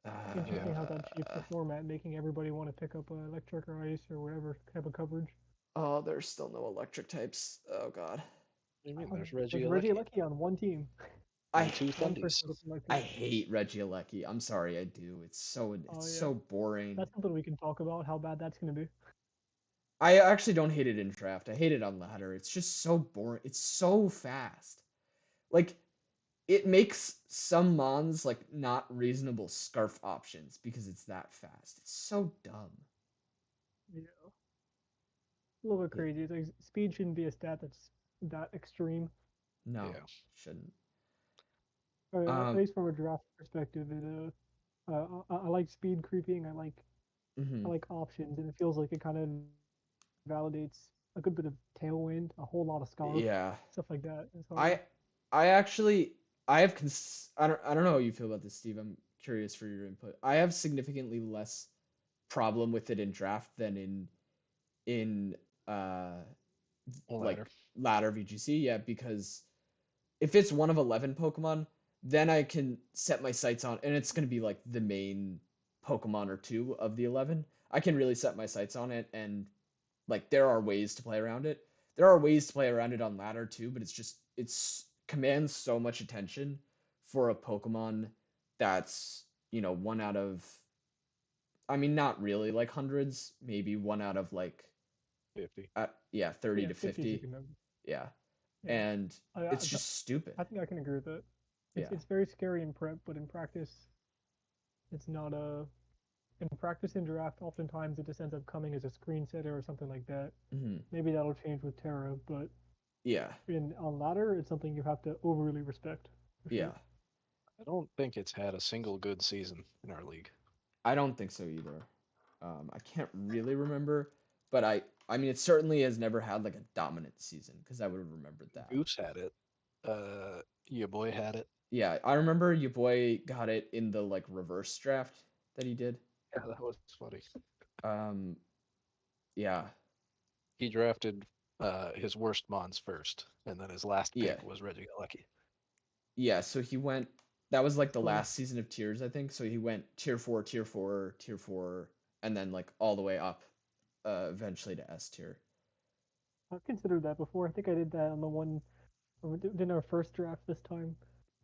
Speaker 2: Yeah.
Speaker 3: Interesting how that shapes
Speaker 1: uh,
Speaker 3: the format, making everybody want to pick up electric or ice or whatever type of coverage.
Speaker 1: oh, there's still no electric types. Oh God.
Speaker 2: I mean,
Speaker 3: Oh,
Speaker 2: there's
Speaker 3: there's Reggie
Speaker 2: Regieleki
Speaker 3: Lucky on one team,
Speaker 1: I
Speaker 2: and two
Speaker 3: one
Speaker 2: Thundies.
Speaker 3: person looking like
Speaker 1: I
Speaker 3: it.
Speaker 1: hate Regieleki. I'm sorry, I do. It's
Speaker 3: Oh yeah,
Speaker 1: so boring.
Speaker 3: that's something we can talk about. How bad that's gonna be.
Speaker 1: I actually don't hate it in draft. I hate it on ladder. It's just so boring. It's so fast. Like it makes some mons like not reasonable scarf options because it's that fast. It's so dumb.
Speaker 3: Yeah, a little bit
Speaker 1: Yeah.
Speaker 3: crazy. It's like speed shouldn't be a stat that's that extreme.
Speaker 1: No,
Speaker 2: Yeah.
Speaker 1: shouldn't.
Speaker 3: Or at
Speaker 1: Um.
Speaker 3: least from a draft perspective, I like speed creeping. I
Speaker 1: Mhm.
Speaker 3: like options, and it feels like it kind of validates a good bit of tailwind, a whole lot of scarf,
Speaker 1: Yeah.
Speaker 3: stuff like that. And so
Speaker 1: I I actually I have I don't know how you feel about this, Steve. I'm curious for your input. I have significantly less problem with it in draft than in uh
Speaker 2: Ladder.
Speaker 1: like ladder VGC, yeah, because if it's one of 11 Pokemon, then I can set my sights on, and it's going to be like the main Pokemon or two of the 11. I can really set my sights on it, and like there are ways to play around it. There are ways to play around it on ladder too, but it's commands so much attention for a Pokemon that's, one out of, I mean, not really like hundreds, maybe one out of like,
Speaker 2: 50.
Speaker 1: yeah, 30
Speaker 3: yeah,
Speaker 1: to
Speaker 3: 50 is a
Speaker 1: 50.
Speaker 3: good number.
Speaker 1: Yeah.
Speaker 3: Yeah,
Speaker 1: And
Speaker 3: I, I,
Speaker 1: it's
Speaker 3: th-
Speaker 1: just stupid.
Speaker 3: I think I can agree with that. It's
Speaker 1: Yeah.
Speaker 3: it's very scary in prep, but in practice, it's not a. In practice and draft, oftentimes it just ends up coming as a screen setter or something like that.
Speaker 1: Hmm.
Speaker 3: Maybe that'll change with Terra, but
Speaker 1: Yeah.
Speaker 3: in on ladder, it's something you have to overly respect for sure.
Speaker 1: Yeah.
Speaker 2: I don't think it's had a single good season in our league.
Speaker 1: I don't think so either. I can't really remember, but I mean, it certainly has never had like a dominant season because I would have remembered that.
Speaker 2: Goose had it. Your boy had it.
Speaker 1: Yeah, I remember your boy got it in the like reverse draft that he did.
Speaker 2: Yeah, that was funny.
Speaker 1: Um, yeah,
Speaker 2: He drafted his worst mons first, and then his last
Speaker 1: yeah,
Speaker 2: pick was Regieleki.
Speaker 1: yeah. So he went. That was like the
Speaker 3: Oh,
Speaker 1: last season of tiers, I think. So he went tier 4, tier 4, tier 4, and then like all the way up, eventually to S tier.
Speaker 3: I've considered that before. I think I did that on the one when we did our first draft this time.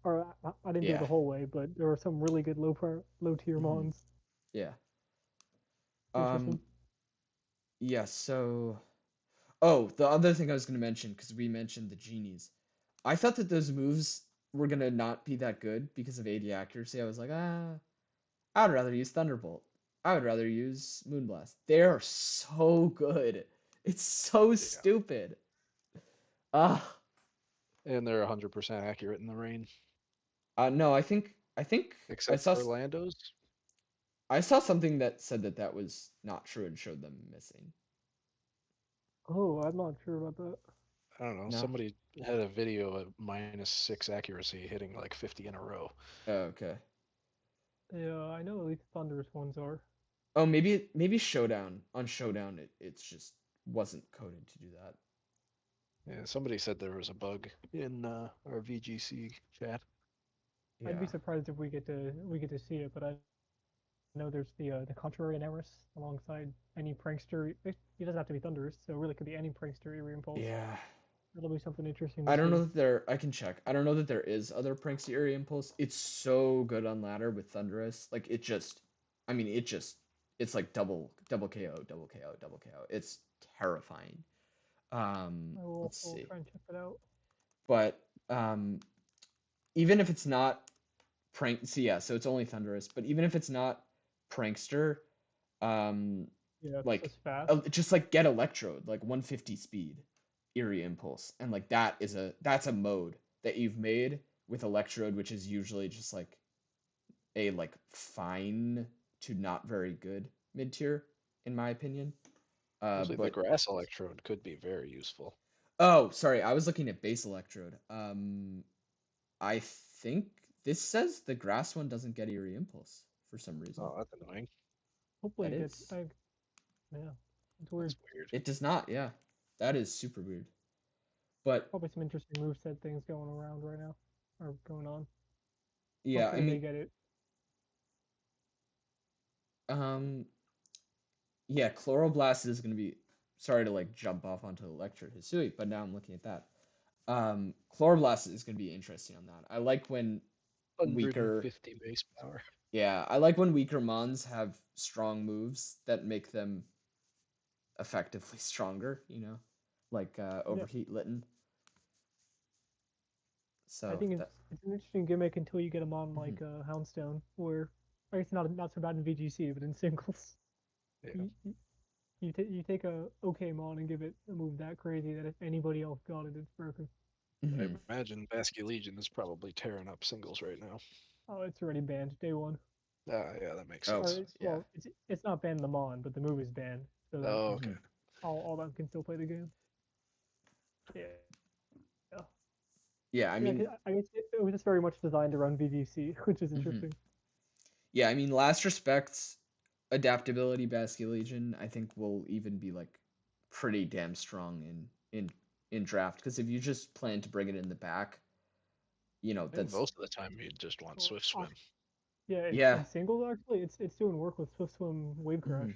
Speaker 3: Or I didn't do it
Speaker 1: Yeah.
Speaker 3: the whole way, but there were some really good low tier
Speaker 1: hmm
Speaker 3: mons.
Speaker 1: Yeah.
Speaker 3: Interesting.
Speaker 1: Yeah, so oh, the other thing I was gonna mention, because we mentioned the genies. I thought that those moves were gonna not be that good because of AD accuracy. I was like, I would rather use Thunderbolt. I would rather use Moonblast. They are so good. It's so
Speaker 2: Yeah.
Speaker 1: stupid. Ah,
Speaker 2: And they're 100% accurate in the rain,
Speaker 1: no, I think
Speaker 2: except for Lando's.
Speaker 1: I saw something that said that that was not true and showed them missing.
Speaker 3: Oh, I'm not sure about that.
Speaker 2: I don't know.
Speaker 1: No?
Speaker 2: Somebody had a video at -6 accuracy hitting like 50 in a row.
Speaker 1: Oh, okay.
Speaker 3: Yeah, I know at least Thunderous ones are.
Speaker 1: Oh, maybe Showdown. On Showdown it's just wasn't coded to do that.
Speaker 2: Yeah, somebody said there was a bug in our VGC chat.
Speaker 3: I'd be
Speaker 1: Yeah.
Speaker 3: surprised if we get to see it, but I know there's the contrary in Eris alongside any prankster. He doesn't have to be Thunderous, so it really could be any prankster Eerie Impulse.
Speaker 1: Yeah.
Speaker 3: That'll be something interesting to
Speaker 1: I don't
Speaker 3: see.
Speaker 1: know that there I can check. I don't know that there is other Pranksy Area Impulse. It's so good on ladder with Thunderous. Like it just I mean it just it's like double KO, double KO, double KO. It's terrifying. Let's
Speaker 3: I will
Speaker 1: see.
Speaker 3: try and check that out.
Speaker 1: But even if it's not prank so yeah, so it's only Thunderous, but even if it's not Prankster, um
Speaker 3: Yeah, it's
Speaker 1: like
Speaker 3: just fast.
Speaker 1: just like get Electrode, like 150 speed, Eerie Impulse, and like that's a mode that you've made with Electrode, which is usually just like a like fine to not very good mid tier, in my opinion.
Speaker 2: Actually, the
Speaker 1: But
Speaker 2: grass electrode could be very useful.
Speaker 1: oh, sorry, I was looking at base Electrode. I think this says the grass one doesn't get Eerie Impulse for some reason.
Speaker 2: Oh, that's annoying.
Speaker 3: Hopefully
Speaker 1: That
Speaker 3: it gets.
Speaker 1: is,
Speaker 3: Yeah, it's
Speaker 2: That's
Speaker 3: weird.
Speaker 2: weird.
Speaker 1: it does not. Yeah, that is super weird. But
Speaker 3: Probably some interesting moveset things going around right now, or going on.
Speaker 1: yeah, I
Speaker 3: Hopefully they
Speaker 1: mean,
Speaker 3: get it.
Speaker 1: um, yeah, Chloroblast is going to be. Sorry to like jump off onto Electro Hisui, but now I'm looking at that. Chloroblast is going to be interesting on that. I like when weaker.
Speaker 2: 150 base power.
Speaker 1: Yeah, I like when weaker mons have strong moves that make them effectively stronger. Like
Speaker 3: Yeah,
Speaker 1: Overheat Litten.
Speaker 3: I
Speaker 1: So
Speaker 3: think
Speaker 1: that.
Speaker 3: it's an interesting gimmick until you get them on
Speaker 1: Mhm,
Speaker 3: like Houndstone, where I guess not so bad in VGC, but in singles,
Speaker 2: Yeah.
Speaker 3: you take a okay mon and give it a move that crazy that if anybody else got it, it's broken.
Speaker 2: I
Speaker 1: mhm.
Speaker 2: imagine Basque Legion is probably tearing up singles right now.
Speaker 3: Oh, it's already banned day one.
Speaker 2: Ah, yeah, that makes
Speaker 1: Oh,
Speaker 3: Or
Speaker 2: sense.
Speaker 1: yeah.
Speaker 3: it's not banned the mon, but the move is banned, so that
Speaker 2: Oh, okay.
Speaker 1: Mhm,
Speaker 3: all them can still play the game. Yeah,
Speaker 1: yeah. I
Speaker 3: yeah.
Speaker 1: mean,
Speaker 3: I guess it was just very much designed around VGC, which is
Speaker 1: mhm.
Speaker 3: interesting.
Speaker 1: Yeah. I mean, last respects adaptability Basque Legion, I think will even be like pretty damn strong in draft because if you just plan to bring it in the back,
Speaker 2: I think
Speaker 1: that's
Speaker 2: most of the time you just want
Speaker 3: Well,
Speaker 2: Swift Swim.
Speaker 3: yeah,
Speaker 1: yeah.
Speaker 3: in singles actually, it's doing work with Swift Swim Wave Crash.
Speaker 1: Mhm.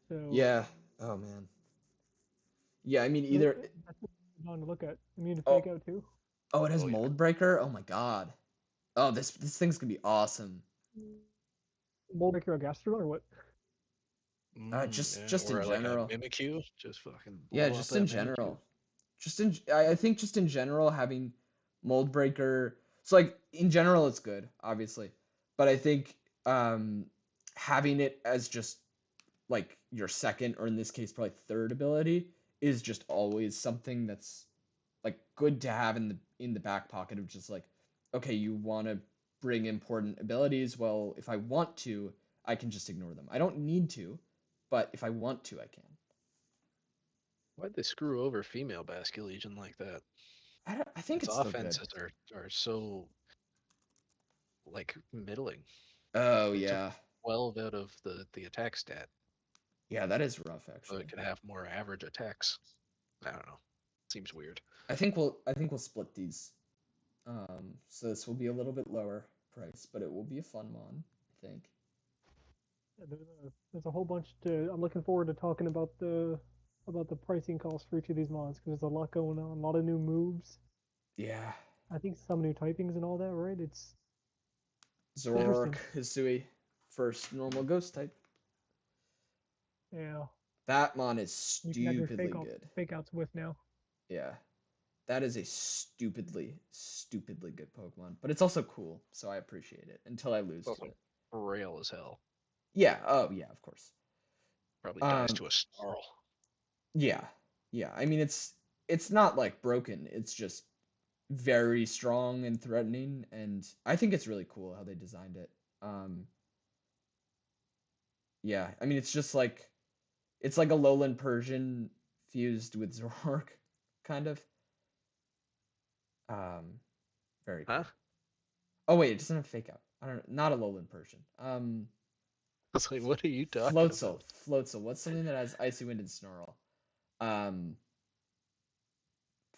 Speaker 3: So
Speaker 1: Yeah. Oh man. Yeah, I mean
Speaker 3: it,
Speaker 1: either.
Speaker 3: that's fun to look at. Immune to
Speaker 1: Oh,
Speaker 3: fake out too.
Speaker 1: oh, it has
Speaker 2: Oh, yeah.
Speaker 1: Mold Breaker. Oh my God. Oh, this thing's gonna be awesome.
Speaker 3: Mold Breaker Gastrodon or what?
Speaker 1: Just
Speaker 2: Yeah.
Speaker 1: just in
Speaker 2: Or like a
Speaker 1: general.
Speaker 2: Mimikyu, just fucking
Speaker 1: Yeah,
Speaker 2: blow up
Speaker 1: just in
Speaker 2: that Mimikyu.
Speaker 1: general. I think just in general having Mold Breaker. So like in general it's good, obviously, but I think um having it as just like your second or in this case probably third ability is just always something that's like good to have in the back pocket of just like okay, you want to bring important abilities. Well, if I want to, I can just ignore them. I don't need to, but if I want to, I can.
Speaker 2: Why'd they screw over female Basque Legion like that?
Speaker 1: I think
Speaker 2: Its
Speaker 1: it's still good.
Speaker 2: offenses are so like middling.
Speaker 1: Oh
Speaker 2: They took
Speaker 1: yeah.
Speaker 2: 12 out of the attack stat,
Speaker 1: Yeah, that is rough
Speaker 2: so
Speaker 1: actually.
Speaker 2: it could have more average attacks. I don't know. Seems weird.
Speaker 1: I think we'll split these. So this will be a little bit lower price, but it will be a fun mon, I think.
Speaker 3: Yeah, there's a whole bunch to. I'm looking forward to talking about the pricing costs for each of these mods because there's a lot going on, a lot of new moves.
Speaker 1: Yeah.
Speaker 3: I think some new typings and all that, right? It's
Speaker 1: Zoroark,
Speaker 3: interesting.
Speaker 1: Hisui, first normal ghost type.
Speaker 3: Yeah,
Speaker 1: That mon is
Speaker 3: you can have your
Speaker 1: stupidly good.
Speaker 3: fake outs with now.
Speaker 1: Yeah. That is a stupidly good Pokemon. But it's also cool, so I appreciate it until I lose
Speaker 2: It's
Speaker 1: to
Speaker 2: also
Speaker 1: it.
Speaker 2: frail as hell.
Speaker 1: Yeah, oh yeah, of course.
Speaker 2: Probably dies to a snarl.
Speaker 1: Yeah. Yeah. I mean it's not like broken. It's just very strong and threatening, and I think it's really cool how they designed it. Yeah, I mean it's like a lowland Persian fused with Zoroark, kind of. Um, very
Speaker 2: Huh?
Speaker 1: cool. Oh wait, it doesn't have fake out. I don't know, not a lowland Persian.
Speaker 2: I was like, what are you talking
Speaker 1: Floatzel,
Speaker 2: about?
Speaker 1: Floatzel. What's something that has icy wind and snarl? Um,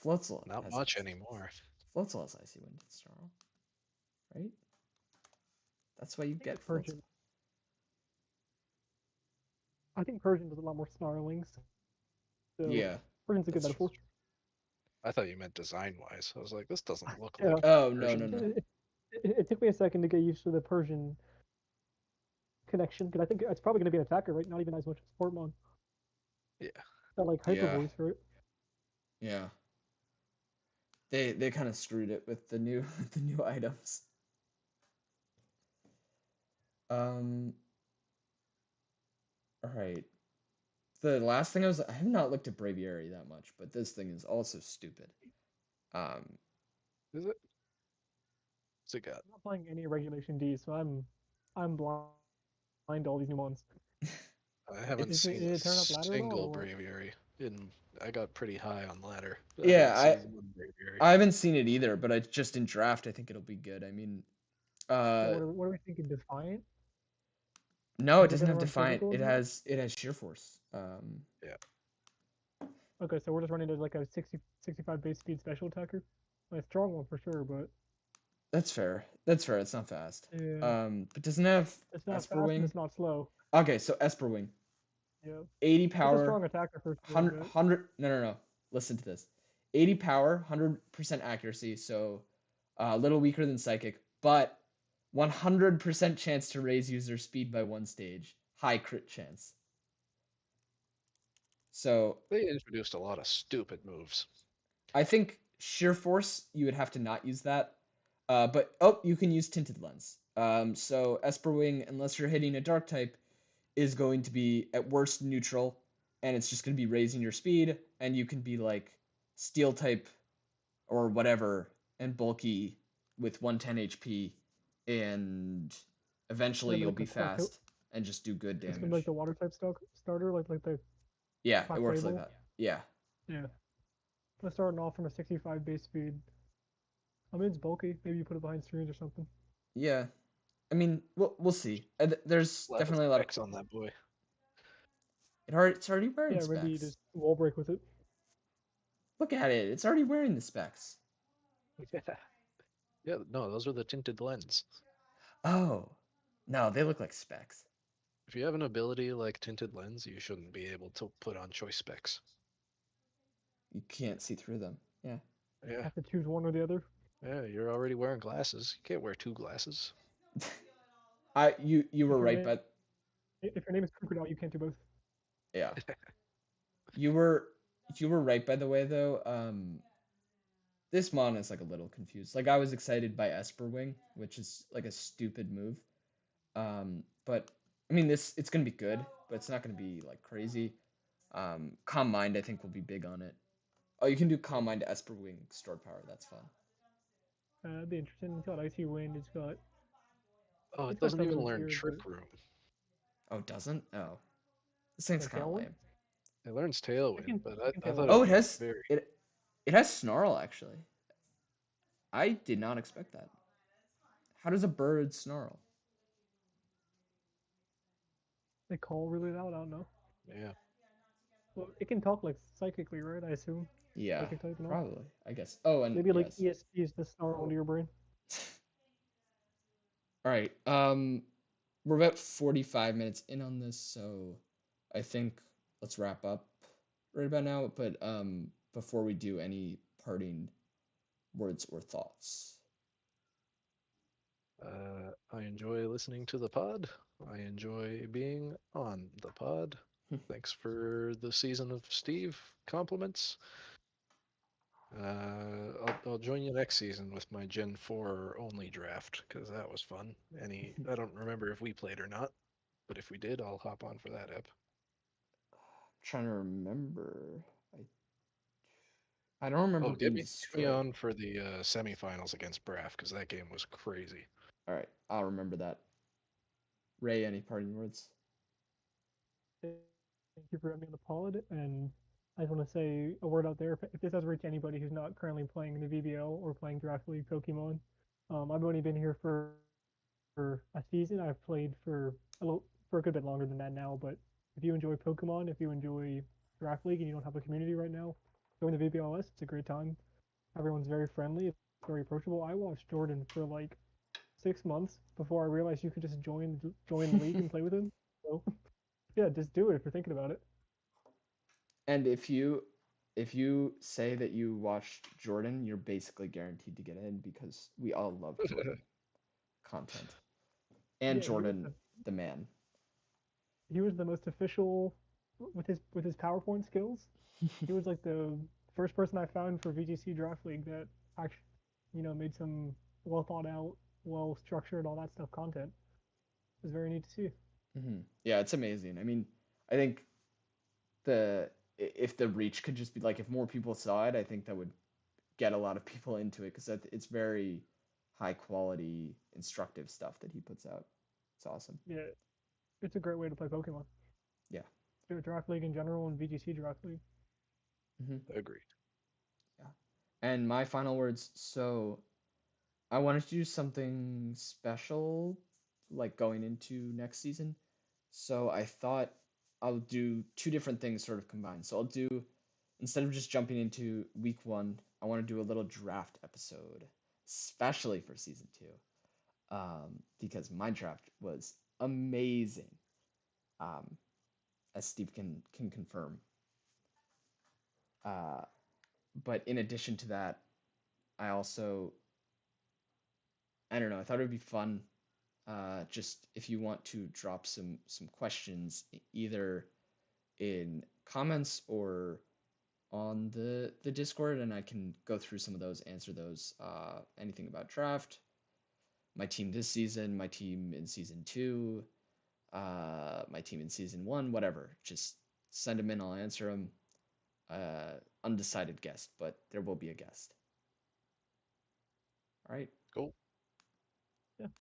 Speaker 1: Floatzel
Speaker 2: Not
Speaker 1: has
Speaker 2: much anymore.
Speaker 1: Floatzel has icy wind and snarl, right? That's why you
Speaker 3: I think
Speaker 1: get
Speaker 3: it's
Speaker 1: Floatzel.
Speaker 3: Persian. I think Persian does a lot more snarlings. So
Speaker 1: Yeah,
Speaker 3: Persian's a good
Speaker 1: that's
Speaker 3: metaphor.
Speaker 1: true.
Speaker 2: I thought you meant design wise. I was like, this doesn't look
Speaker 3: Yeah.
Speaker 2: like
Speaker 1: Oh no no
Speaker 2: Persian.
Speaker 1: no.
Speaker 3: It took me a second to get used to the Persian connection because I think it's probably going to be an attacker, right? Not even as much as Sportmon.
Speaker 2: Yeah.
Speaker 3: That like hyper
Speaker 1: Yeah
Speaker 3: voice, right?
Speaker 1: yeah. They kind of screwed it with the new the new items. Um. All right. The last thing I have not looked at Braviary that much, but this thing is also stupid. Um.
Speaker 2: Is it? What's it got?
Speaker 3: I'm not playing any regulation D, so I'm blind to all these new ones.
Speaker 2: I haven't
Speaker 3: Is
Speaker 2: seen a
Speaker 3: it turn up ladder at all
Speaker 2: single
Speaker 3: or what?
Speaker 2: Braviary. In I got pretty high on ladder. But I
Speaker 1: Yeah,
Speaker 2: haven't seen one Braviary.
Speaker 1: I haven't seen it either, but I just in draft I think it'll be good. I mean,
Speaker 3: So
Speaker 1: uh,
Speaker 3: what are we thinking? Defiant?
Speaker 1: no, it
Speaker 3: They're
Speaker 1: doesn't
Speaker 3: gonna
Speaker 1: have
Speaker 3: run
Speaker 1: Defiant.
Speaker 3: physical as
Speaker 1: It
Speaker 3: well?
Speaker 1: has Sheer Force.
Speaker 2: Yeah.
Speaker 3: Okay, so we're just running as like a 65 base speed special attacker. A strong one for sure, but
Speaker 1: That's fair. That's fair. It's not fast.
Speaker 3: yeah,
Speaker 1: But doesn't it have
Speaker 3: it's not
Speaker 1: Esper
Speaker 3: fast and
Speaker 1: Wing?
Speaker 3: it's not slow.
Speaker 1: Okay, so Esper Wing,
Speaker 3: Yeah,
Speaker 1: 80
Speaker 3: it's a
Speaker 1: power,
Speaker 3: strong attacker for sure,
Speaker 1: 100,
Speaker 3: but
Speaker 1: no. Listen to this. 80 power, 100% accuracy, so a little weaker than Psychic, but 100% chance to raise user speed by one stage. High crit chance. So
Speaker 2: They introduced a lot of stupid moves.
Speaker 1: I think Sheer Force, you would have to not use that. But you can use Tinted Lens. So Esper Wing, unless you're hitting a Dark type, is going to be at worst neutral, and it's just going to be raising your speed, and you can be like Steel type or whatever and bulky with 110 HP, and
Speaker 3: it's
Speaker 1: eventually
Speaker 3: gonna be
Speaker 1: you'll
Speaker 3: like
Speaker 1: be
Speaker 3: the
Speaker 1: fast and just do good
Speaker 3: it's gonna be like
Speaker 1: damage.
Speaker 3: the water type starter, like the
Speaker 1: Yeah, it
Speaker 3: Black
Speaker 1: works like
Speaker 3: Label.
Speaker 1: that. Yeah.
Speaker 3: Yeah, we're starting off from a 65 base speed. I mean, it's bulky. Maybe you put it behind screens or something.
Speaker 1: Yeah. I mean, we'll see. There's
Speaker 2: A lot of
Speaker 1: definitely a lot of
Speaker 2: specs on that boy.
Speaker 1: it's already wearing
Speaker 3: Yeah, maybe you
Speaker 1: specs.
Speaker 3: just wall break with it.
Speaker 1: Look at it. It's already wearing the specs.
Speaker 2: Yeah, no, those are the tinted lens.
Speaker 1: Oh. No, they look like specs.
Speaker 2: If you have an ability like tinted lens, you shouldn't be able to put on choice specs.
Speaker 1: You can't see through them. Yeah.
Speaker 2: Yeah,
Speaker 3: Have to choose one or the other.
Speaker 2: yeah, you're already wearing glasses. You can't wear two glasses.
Speaker 1: You were
Speaker 3: If your
Speaker 1: right,
Speaker 3: name
Speaker 1: but
Speaker 3: if your name is Crocodile, you can't do both.
Speaker 1: yeah. You were you were right by the way though. This mon is like a little confused. Like I was excited by Esper Wing, which is like a stupid move. But I mean this it's gonna be good, but it's not gonna be like crazy. Calm Mind I think will be big on it. Oh, you can do Calm Mind to Esper Wing stored power. That's fun.
Speaker 3: That'd be interesting. It's got Icy Wind.
Speaker 2: Oh, it
Speaker 3: It's got
Speaker 2: doesn't
Speaker 3: stuff that
Speaker 2: even
Speaker 3: looks
Speaker 2: learn
Speaker 3: weird, but
Speaker 2: Trick Room.
Speaker 1: Oh, it doesn't? Oh, this thing's
Speaker 3: like
Speaker 1: kind of
Speaker 3: Tailwind,
Speaker 1: lame.
Speaker 2: It learns
Speaker 3: I
Speaker 2: Tailwind,
Speaker 3: can
Speaker 2: but
Speaker 3: I can
Speaker 2: I thought
Speaker 3: Tailwind
Speaker 2: it
Speaker 1: Oh,
Speaker 2: would
Speaker 3: it.
Speaker 1: it
Speaker 2: be
Speaker 1: has
Speaker 2: very.
Speaker 1: it has Snarl actually. I did not expect that. How does a bird snarl?
Speaker 3: They call really loud. I don't know.
Speaker 2: Yeah.
Speaker 3: Well, it can talk like psychically, right? I assume
Speaker 1: Yeah,
Speaker 3: psychic type and all.
Speaker 1: probably. I guess. Oh, and
Speaker 3: Maybe like
Speaker 1: yes.
Speaker 3: ESP is the star under your brain.
Speaker 1: All right. We're about 45 minutes in on this, so I think let's wrap up right about now. But before we do, any parting words or thoughts?
Speaker 2: I enjoy listening to the pod. I enjoy being on the pod. Thanks for the season of Steve. Compliments. I'll join you next season with my Gen 4 only draft because that was fun. I don't remember if we played or not, but if we did, I'll hop on for that ep.
Speaker 1: Trying to remember. I don't remember
Speaker 2: Oh,
Speaker 1: being
Speaker 2: get me
Speaker 1: destroyed.
Speaker 2: on for the semifinals against Braff because that game was crazy.
Speaker 1: All right, I'll remember that. Ray, any parting words?
Speaker 3: Thank you for having me on the pod, and I just want to say a word out there. If this does reach anybody who's not currently playing the VBL or playing Draft League Pokemon, I've only been here for a season. I've played for a good bit longer than that now. But if you enjoy Pokemon, if you enjoy Draft League, and you don't have a community right now, join the VBL-S. It's a great time. Everyone's very friendly. It's very approachable. I watched Jordan for like 6 months before I realized you could just join the league and play with him. So yeah, just do it if you're thinking about it.
Speaker 1: And if you say that you watched Jordan, you're basically guaranteed to get in because we all love Jordan content. And
Speaker 3: Yeah,
Speaker 1: Jordan the man.
Speaker 3: he was the most official with his PowerPoint skills. He was like the first person I found for VGC Draft League that actually, made some well thought out, well structured, all that stuff content. It was very neat to see.
Speaker 1: Yeah, it's amazing. I mean, I think the if the reach could just be like if more people saw it, I think that would get a lot of people into it because it's very high quality, instructive stuff that he puts out. It's awesome.
Speaker 3: Yeah, it's a great way to play Pokemon.
Speaker 1: Yeah.
Speaker 3: Draft League in general and VGC Draft League.
Speaker 1: hmm
Speaker 2: Agreed.
Speaker 1: Yeah. And my final words. So I wanted to do something special, like going into next season. So I thought I'll do two different things sort of combined. So I'll do, instead of just jumping into week one, I want to do a little draft episode, especially for season two, because my draft was amazing, um, as Steve can confirm. Uh, but in addition to that, I also, I don't know, I thought it would be fun. Just if you want to drop some questions, either in comments or on the Discord, and I can go through some of those, answer those. Anything about draft, my team this season, my team in season two, my team in season one, whatever. Just send them in, I'll answer them. Undecided guest, but there will be a guest. All right.
Speaker 2: Cool.
Speaker 3: Yeah.